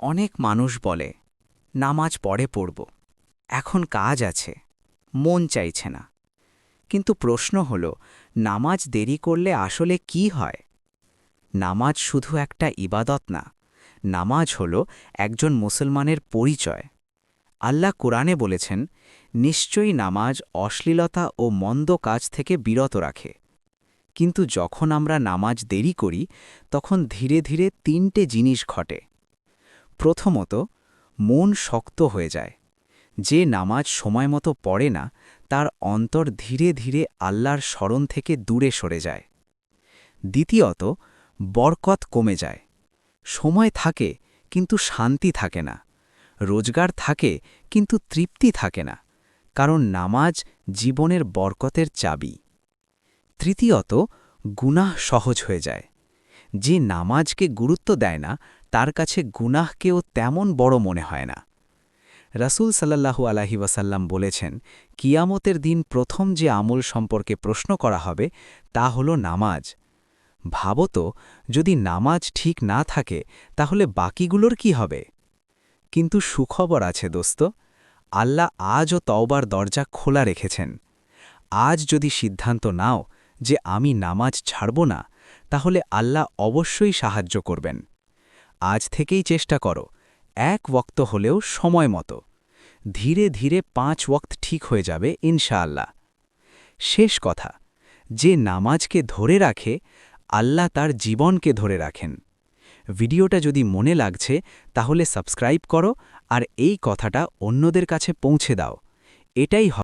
অনেক মানুষ বলে নামাজ পরে পড়ব, এখন কাজ আছে, মন চাইছে না। কিন্তু প্রশ্ন হল, নামাজ দেরি করলে আসলে কি হয়? নামাজ শুধু একটা ইবাদত না, নামাজ হল একজন মুসলমানের পরিচয়। আল্লাহ কোরআনে বলেছেন, নিশ্চয়ই নামাজ অশ্লীলতা ও মন্দ কাজ থেকে বিরত রাখে। কিন্তু যখন আমরা নামাজ দেরি করি, তখন ধীরে ধীরে তিনটে জিনিস ঘটে। প্রথমত, মন শক্ত হয়ে যায়। যে নামাজ সময়মতো পড়ে না, তার অন্তর ধীরে ধীরে আল্লাহর স্মরণ থেকে দূরে সরে যায়। দ্বিতীয়ত, বরকত কমে যায়। সময় থাকে কিন্তু শান্তি থাকে না। রোজগার থাকে কিন্তু তৃপ্তি থাকে না, কারণ নামাজ জীবনের বরকতের চাবি। তৃতীয়ত, গুনাহ সহজ হয়ে যায়। যে নামাজকে গুরুত্ব দেয় না, তার কাছে গুনাহকেও তেমন বড় মনে হয় না। রাসূল সাল্লাল্লাহু আলাইহি ওয়াসাল্লাম বলেছেন, কিয়ামতের দিন প্রথম যে আমল সম্পর্কে প্রশ্ন করা হবে তা হল নামাজ। ভাবো তো, যদি নামাজ ঠিক না থাকে তাহলে বাকিগুলোর কি হবে? কিন্তু সুখবর আছে দোস্ত, আল্লাহ আজও তওবার দরজা খোলা রেখেছেন। আজ যদি সিদ্ধান্ত নাও যে আমি নামাজ ছাড়ব না, তাহলে আল্লাহ অবশ্যই সাহায্য করবেন। আজ থেকেই চেষ্টা করো, এক ওয়াক্ত হলেও সময় মতো। ধীরে ধীরে 5 ওয়াক্ত ঠিক হয়ে যাবে ইনশাআল্লাহ। শেষ কথা, যে নামাজকে ধরে রাখে, আল্লাহ তার জীবনকে ধরে রাখেন। ভিডিওটা যদি মনে লাগছে তাহলে সাবস্ক্রাইব করো আর এই কথাটা অন্যদের কাছে পৌঁছে দাও। এটাই